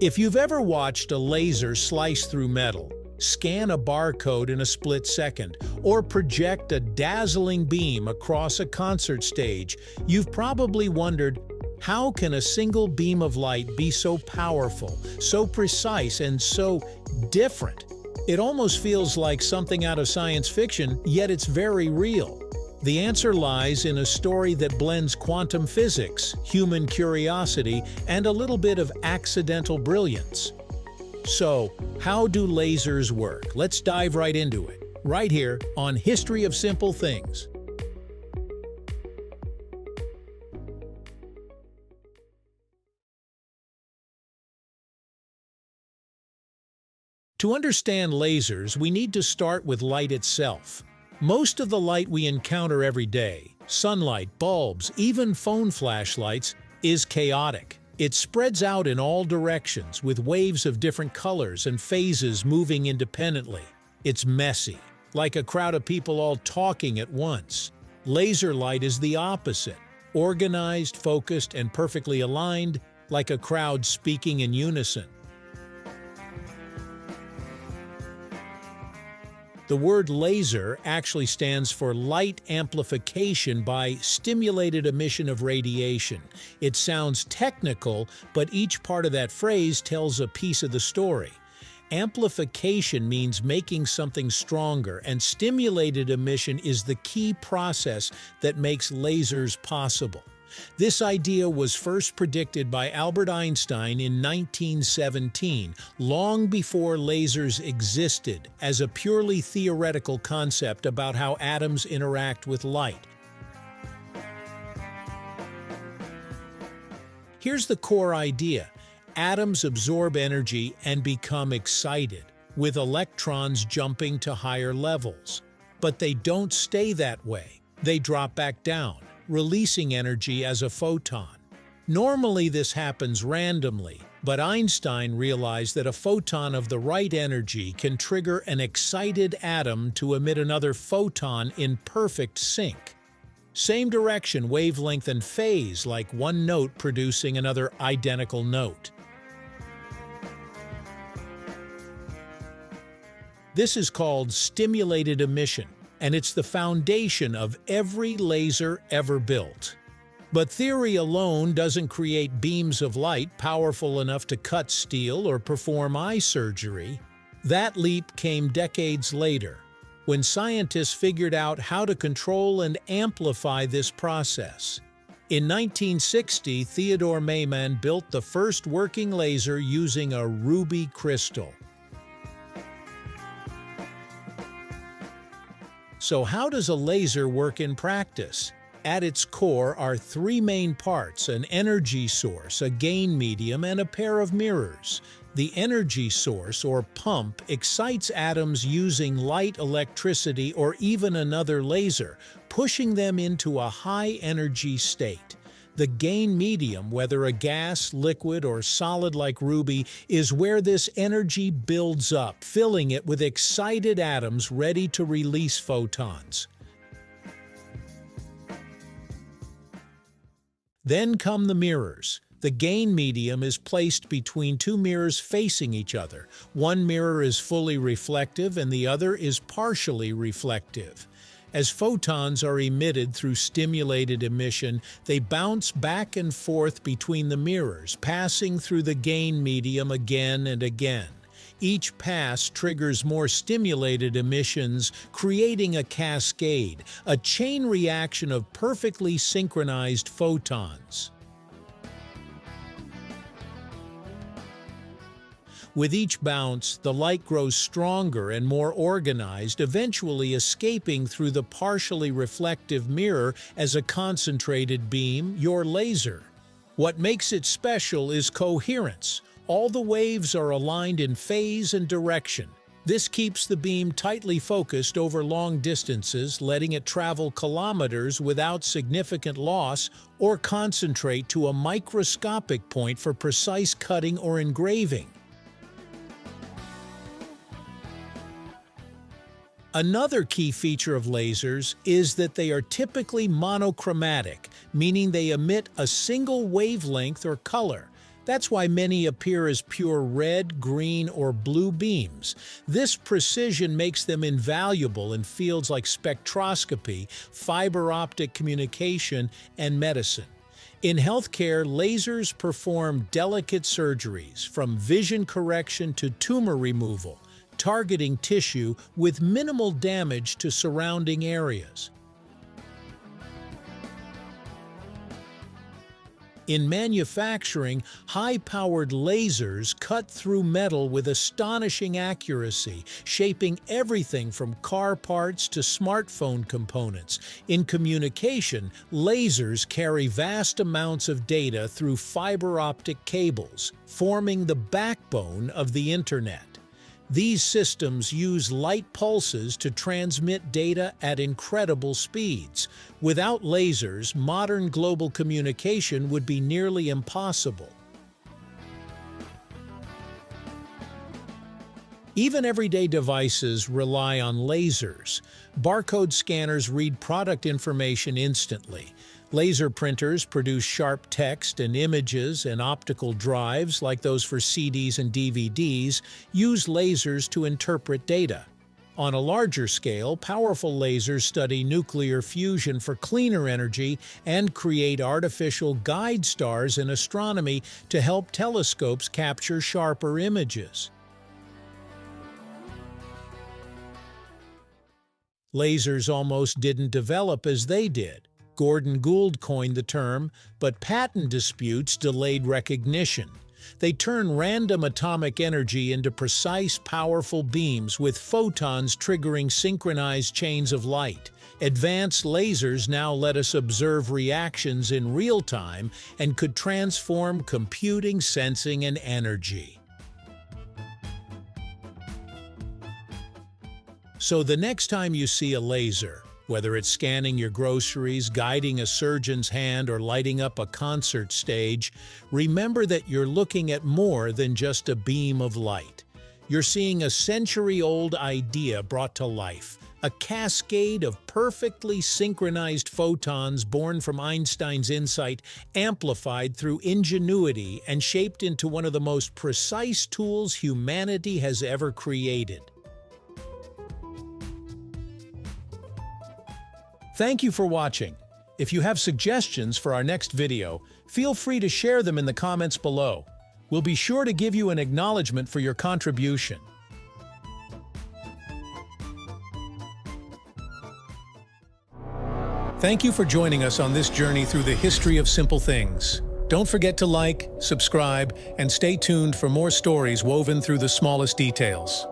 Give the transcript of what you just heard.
If you've ever watched a laser slice through metal, scan a barcode in a split second, or project a dazzling beam across a concert stage, you've probably wondered, how can a single beam of light be so powerful, so precise, and so different? It almost feels like something out of science fiction, yet it's very real. The answer lies in a story that blends quantum physics, human curiosity, and a little bit of accidental brilliance. So, how do lasers work? Let's dive right into it, right here on History of Simple Things. To understand lasers, we need to start with light itself. Most of the light we encounter every day, sunlight, bulbs, even phone flashlights, is chaotic. It spreads out in all directions with waves of different colors and phases moving independently. It's messy, like a crowd of people all talking at once. Laser light is the opposite, organized, focused, and perfectly aligned, like a crowd speaking in unison. The word laser actually stands for light amplification by stimulated emission of radiation. It sounds technical, but each part of that phrase tells a piece of the story. Amplification means making something stronger, and stimulated emission is the key process that makes lasers possible. This idea was first predicted by Albert Einstein in 1917, long before lasers existed, as a purely theoretical concept about how atoms interact with light. Here's the core idea. Atoms absorb energy and become excited, with electrons jumping to higher levels. But they don't stay that way. They drop back down, releasing energy as a photon. Normally this happens randomly, but Einstein realized that a photon of the right energy can trigger an excited atom to emit another photon in perfect sync. Same direction, wavelength, and phase, like one note producing another identical note. This is called stimulated emission, and it's the foundation of every laser ever built. But theory alone doesn't create beams of light powerful enough to cut steel or perform eye surgery. That leap came decades later, when scientists figured out how to control and amplify this process. In 1960, Theodore Maiman built the first working laser using a ruby crystal. So how does a laser work in practice? At its core are three main parts: an energy source, a gain medium, and a pair of mirrors. The energy source, or pump, excites atoms using light, electricity, or even another laser, pushing them into a high-energy state. The gain medium, whether a gas, liquid, or solid like ruby, is where this energy builds up, filling it with excited atoms ready to release photons. Then come the mirrors. The gain medium is placed between two mirrors facing each other. One mirror is fully reflective and the other is partially reflective. As photons are emitted through stimulated emission, they bounce back and forth between the mirrors, passing through the gain medium again and again. Each pass triggers more stimulated emissions, creating a cascade, a chain reaction of perfectly synchronized photons. With each bounce, the light grows stronger and more organized, eventually escaping through the partially reflective mirror as a concentrated beam, your laser. What makes it special is coherence. All the waves are aligned in phase and direction. This keeps the beam tightly focused over long distances, letting it travel kilometers without significant loss or concentrate to a microscopic point for precise cutting or engraving. Another key feature of lasers is that they are typically monochromatic, meaning they emit a single wavelength or color. That's why many appear as pure red, green, or blue beams. This precision makes them invaluable in fields like spectroscopy, fiber optic communication, and medicine. In healthcare, lasers perform delicate surgeries, from vision correction to tumor removal, targeting tissue with minimal damage to surrounding areas. In manufacturing, high-powered lasers cut through metal with astonishing accuracy, shaping everything from car parts to smartphone components. In communication, lasers carry vast amounts of data through fiber optic cables, forming the backbone of the Internet. These systems use light pulses to transmit data at incredible speeds. Without lasers, modern global communication would be nearly impossible. Even everyday devices rely on lasers. Barcode scanners read product information instantly. Laser printers produce sharp text and images, and optical drives, like those for CDs and DVDs, use lasers to interpret data. On a larger scale, powerful lasers study nuclear fusion for cleaner energy and create artificial guide stars in astronomy to help telescopes capture sharper images. Lasers almost didn't develop as they did. Gordon Gould coined the term, but patent disputes delayed recognition. They turn random atomic energy into precise, powerful beams with photons triggering synchronized chains of light. Advanced lasers now let us observe reactions in real time and could transform computing, sensing, and energy. So the next time you see a laser, whether it's scanning your groceries, guiding a surgeon's hand, or lighting up a concert stage, remember that you're looking at more than just a beam of light. You're seeing a century-old idea brought to life, a cascade of perfectly synchronized photons born from Einstein's insight, amplified through ingenuity and shaped into one of the most precise tools humanity has ever created. Thank you for watching. If you have suggestions for our next video, feel free to share them in the comments below. We'll be sure to give you an acknowledgement for your contribution. Thank you for joining us on this journey through the history of simple things. Don't forget to like, subscribe, and stay tuned for more stories woven through the smallest details.